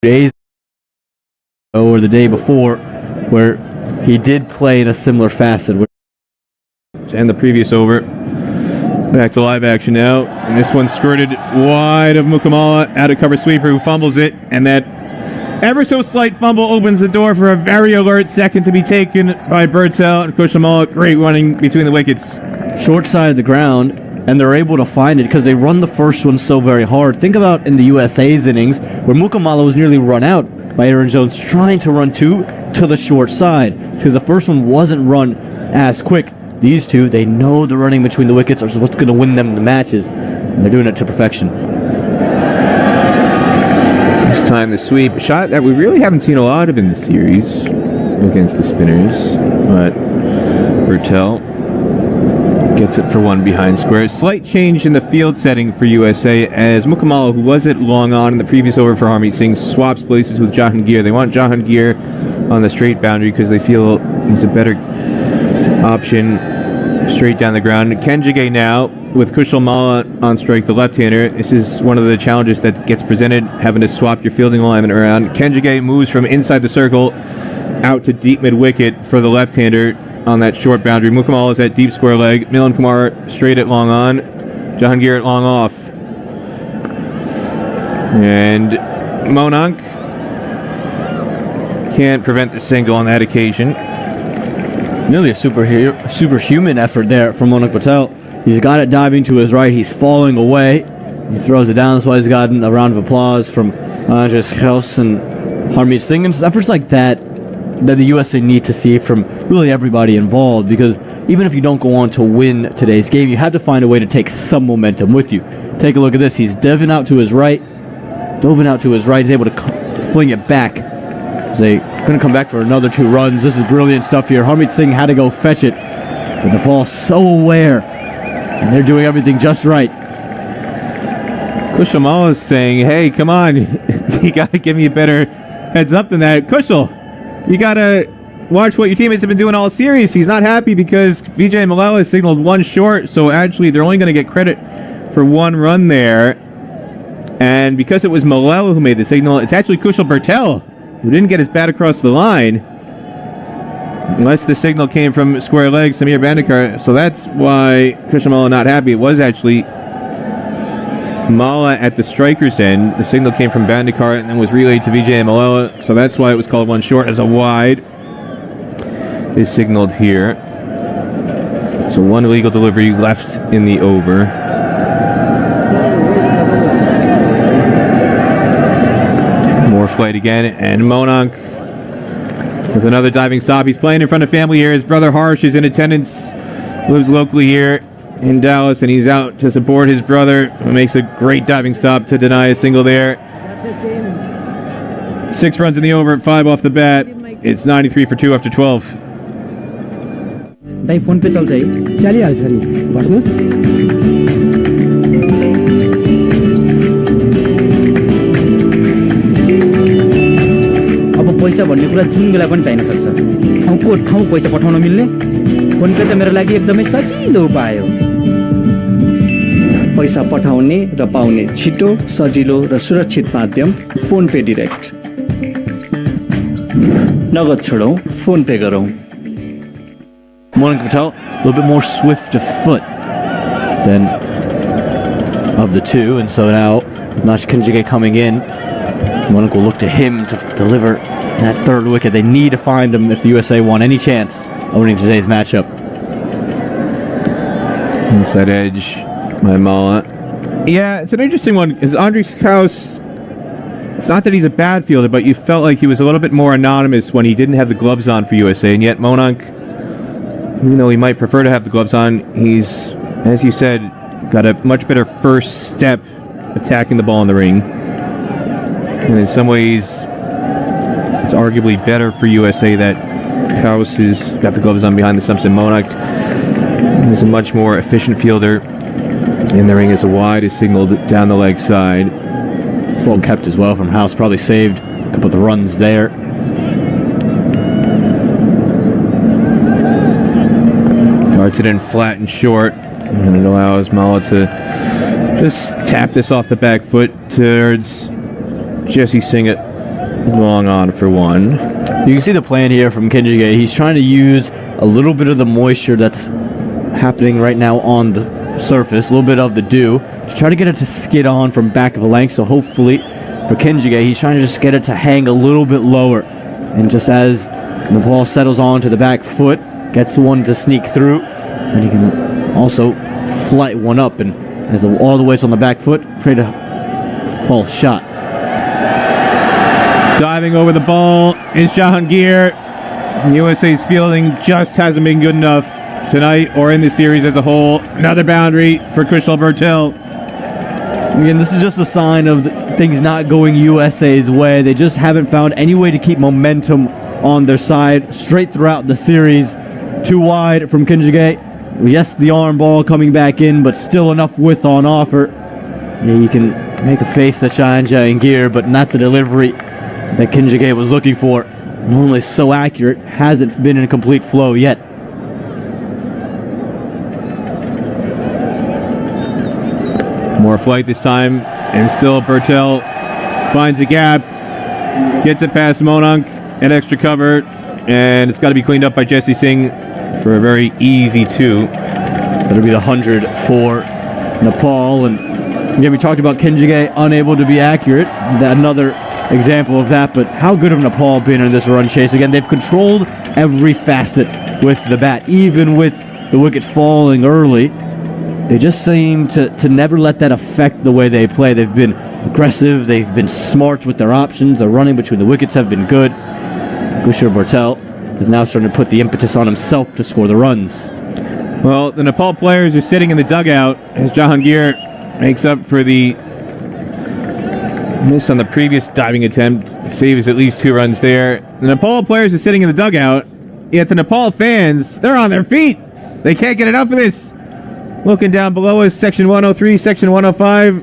days or the day before, where he did play in a similar facet. And the previous over. Back to live action now. And this one skirted wide of Mukamala, out of cover sweeper who fumbles it. And that ever so slight fumble opens the door for a very alert second to be taken by Bertel and Kushamala. Great running between the wickets. Short side of the ground, and they're able to find it because they run the first one so very hard. Think about in the USA's innings where Mukamala was nearly run out by Aaron Jones trying to run two to the short side. It's because the first one wasn't run as quick. These two, they know the running between the wickets is what's going to win them the matches, and they're doing it to perfection. This time the sweep, a shot that we really haven't seen a lot of in the series against the spinners, but Bertel gets it for one behind square. Slight change in the field setting for USA as Mukamala, who was at long on in the previous over for Harmeet Singh, swaps places with Jahangir. They want Jahangir on the straight boundary because they feel he's a better option straight down the ground. Kenjige now with Kushal Malla on strike, the left-hander. This is one of the challenges that gets presented, having to swap your fielding alignment around. Kenjige moves from inside the circle out to deep mid-wicket for the left-hander on that short boundary. Mukamala is at deep square leg. Milan Kumar straight at long on. Jahangir at long off. And Monank can't prevent the single on that occasion. Nearly a superhuman effort there from Monank Patel. He's got it diving to his right. He's falling away. He throws it down. That's why he's gotten a round of applause from Andres Kraus and Harmeet Singh. And efforts like that the USA need to see from really everybody involved, because even if you don't go on to win today's game, you have to find a way to take some momentum with you. Take a look at this. He's dove out to his right. He's able to fling it back. They couldn't come back for another 2 runs. This is brilliant stuff here. Harmeet Singh had to go fetch it, but Nepal so aware, and they're doing everything just right. Kushamala is saying, hey, come on, you got to give me a better heads up than that. Kushal, you got to watch what your teammates have been doing all series. He's not happy because Vijay Malala signaled 1 short, so actually they're only going to get credit for 1 run there. And because it was Malala who made the signal, it's actually Kushal Bertel who didn't get his bat across the line, unless the signal came from square leg, Samir Bandekar. So that's why Kushamala not happy. It was actually Mala at the striker's end. The signal came from Bandekar and then was relayed to Vijay Malala. So that's why it was called 1 short, as a wide is signaled here. So 1 illegal delivery left in the over. More flight again, and Monank with another diving stop. He's playing in front of family here. His brother Harsh is in attendance, lives locally here in Dallas, and he's out to support his brother, who makes a great diving stop to deny a single there. 6 runs in the over at 5 off the bat. It's 93 for 2 after 12. Dai phone पे चल्छ है चलिहाल्छ नि बस्नुस् अब पैसा भन्ने कुरा जुन बेला पनि चाहिन सक्छ ठाउँको ठाउँ पैसा पठाउन मिल्ने फोन पे त मेरो लागि एकदमै सजिलो उपाय हो पैसा पठाउने र पाउने छिटो सजिलो र सुरक्षित माध्यम फोन पे डाइरेक्ट नगद छोडौं फोन पे गरौं Monank Patel, a little bit more swift of foot than of the 2, and so now Nash Kenjige coming in. Monank will look to him to deliver that 3rd wicket. They need to find him if the USA want any chance of winning today's matchup. Inside edge by Mala. Yeah, it's an interesting one. Is Andres Kraus, it's not that he's a bad fielder, but you felt like he was a little bit more anonymous when he didn't have the gloves on for USA, and yet Monank, even though he might prefer to have the gloves on, he's, as you said, got a much better first step attacking the ball in the ring. And in some ways, it's arguably better for USA that Kraus has got the gloves on behind the stumps, and Monank is a much more efficient fielder in the ring as a wide is signaled down the leg side. Well kept as well from House, probably saved a couple of the runs there. Darts it in flat and short, and it allows Mala to just tap this off the back foot towards Jesse Singh long on for one. You can see the plan here from Kenjige. He's trying to use a little bit of the moisture that's happening right now on the surface, a little bit of the dew, to try to get it to skid on from back of a length. So hopefully for Kenjige, he's trying to just get it to hang a little bit lower. And just as Nepal settles on to the back foot, gets one to sneak through, and he can also flight one up. And as all the weight's on the back foot, afraid a false shot. Diving over the ball is Jahangir. USA's fielding just hasn't been good enough tonight or in the series as a whole. Another boundary for Kushal Bertel. Again, this is just a sign of things not going USA's way. They just haven't found any way to keep momentum on their side straight throughout the series. Too wide from Kenjige. Yes, the arm ball coming back in, but still enough width on offer. Yeah, you can make a face at Jahangir, but not the delivery that Kenjige was looking for. Normally so accurate, hasn't been in complete flow yet. More flight this time, and still Bertel finds a gap, gets it past Monunk and extra cover, and it's got to be cleaned up by Jesse Singh for a very easy 2. That'll be the 100 for Nepal. And again, we talked about Kenjige unable to be accurate. Another example of that, but how good have Nepal been in this run chase? Again, they've controlled every facet with the bat, even with the wicket falling early. They just seem to never let that affect the way they play. They've been aggressive, they've been smart with their options, their running between the wickets have been good. Kushal Bertel is now starting to put the impetus on himself to score the runs. Well, the Nepal players are sitting in the dugout as Jahangir makes up for the miss on the previous diving attempt, saves at least 2 runs there. The Nepal players are sitting in the dugout, yet the Nepal fans, they're on their feet. They can't get enough of this. Looking down below us, section 103, section 105.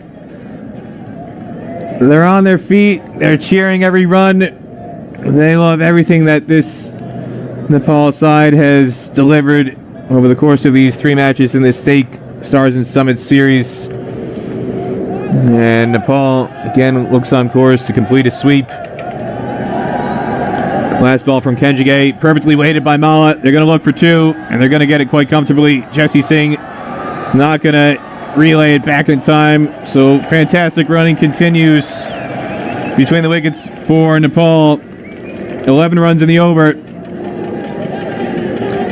They're on their feet. They're cheering every run. They love everything that this Nepal side has delivered over the course of these 3 matches in this Stake Stars and Summits series. And Nepal, again, looks on course to complete a sweep. Last ball from Kenjige, perfectly weighted by Mala. They're going to look for 2, and they're going to get it quite comfortably. Jesse Singh is not going to relay it back in time. So fantastic running continues between the wickets for Nepal. 11 runs in the over.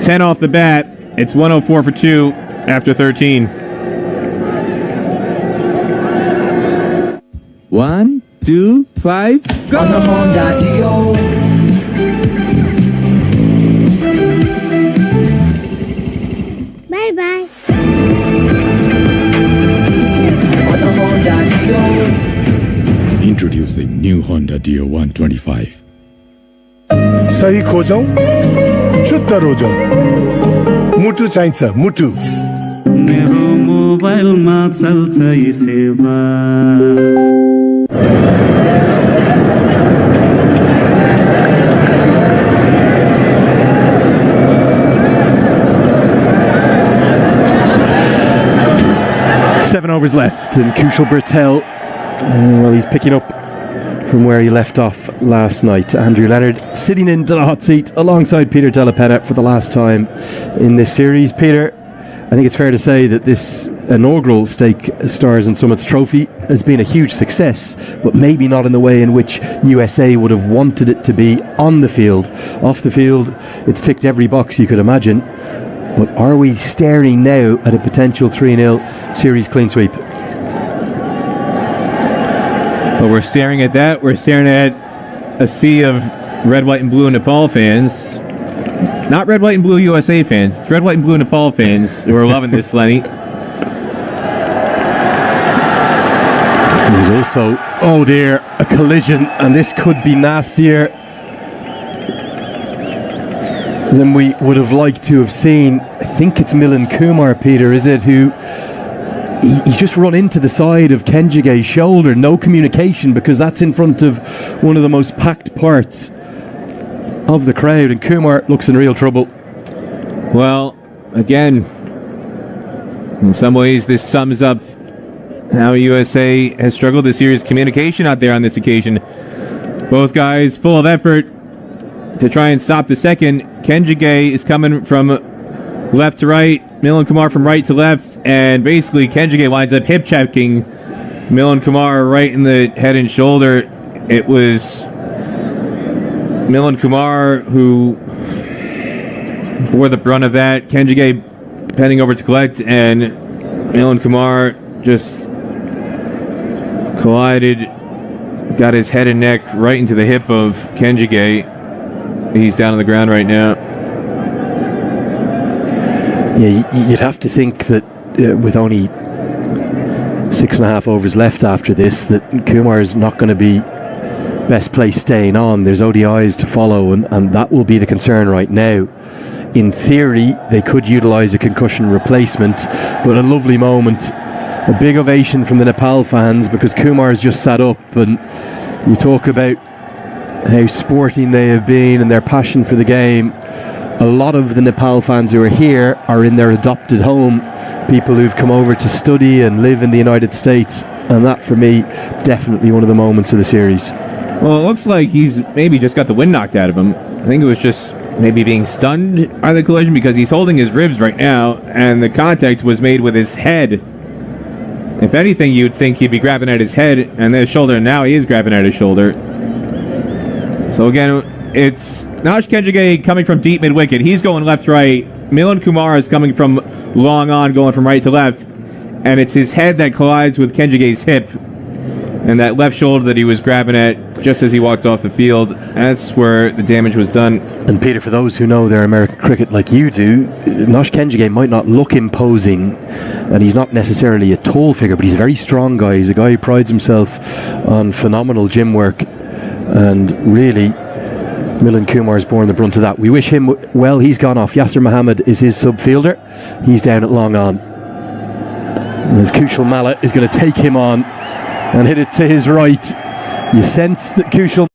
10 off the bat. It's 104 for 2 after 13. 1, 2, 5, go! On the Honda Dio. Bye bye. On the Honda Dio. Introducing new Honda Dio 125. सही खोजौं शुद्ध रोजौं मुटु चाहिन्छ मुटु मेरो मोबाइलमा चल्छ यी सेवा Seven overs left, and Kushal Bertel, well, he's picking up from where he left off last night. Andrew Leonard sitting into the hot seat alongside Peter Della Penna for the last time in this series. Peter, I think it's fair to say that this inaugural Stake Stars and Summits trophy has been a huge success, but maybe not in the way in which USA would have wanted it to be on the field. Off the field, it's ticked every box you could imagine. But are we staring now at a potential 3-0 series clean sweep? Well, we're staring at that. We're staring at a sea of red, white, and blue Nepal fans. Not red, white, and blue USA fans. It's red, white, and blue Nepal fans who are loving this, Lenny. There's also, oh dear, a collision, and this could be nastier than we would have liked to have seen. I think it's Milan Kumar, Peter, is it, who he's just run into the side of Kenjige's shoulder. No communication, because that's in front of one of the most packed parts of the crowd, and Kumar looks in real trouble. Well, again, in some ways this sums up how USA has struggled this year's communication out there on this occasion. Both guys full of effort to try and stop the second. Kenjige is coming from left to right, Milan Kumar from right to left, and basically Kenjige winds up hip checking Milan Kumar right in the head and shoulder. It was Milan Kumar who bore the brunt of that. Kenjige heading over to collect, and Milan Kumar just collided, got his head and neck right into the hip of Kenjige. He's down on the ground right now. Yeah, you'd have to think that with only 6.5 overs left after this, that Kumar is not going to be best place staying on. There's ODIs to follow, and that will be the concern right now. In theory, they could utilise a concussion replacement, but a lovely moment. A big ovation from the Nepal fans because Kumar's just sat up, and you talk about how sporting they have been and their passion for the game. A lot of the Nepal fans who are here are in their adopted home, people who've come over to study and live in the United States, and that for me definitely one of the moments of the series. Well, it looks like he's maybe just got the wind knocked out of him. I think it was just maybe being stunned by the collision because he's holding his ribs right now, and the contact was made with his head. If anything, you'd think he'd be grabbing at his head and his shoulder, and now he is grabbing at his shoulder. So again, it's Nash Kenjige coming from deep mid-wicket. He's going left-right. Milan Kumar is coming from long on, going from right to left. And it's his head that collides with Kenjige's hip. And that left shoulder that he was grabbing at just as he walked off the field. That's where the damage was done. And Peter, for those who know their American cricket like you do, Nash Kenjige might not look imposing, and he's not necessarily a tall figure, but he's a very strong guy. He's a guy who prides himself on phenomenal gym work. And really, Milan Kumar's borne the brunt of that. We wish him well. He's gone off. Yasser Mohammed is his subfielder. He's down at long on. And as Kushal Malla is going to take him on and hit it to his right. You sense that Kushal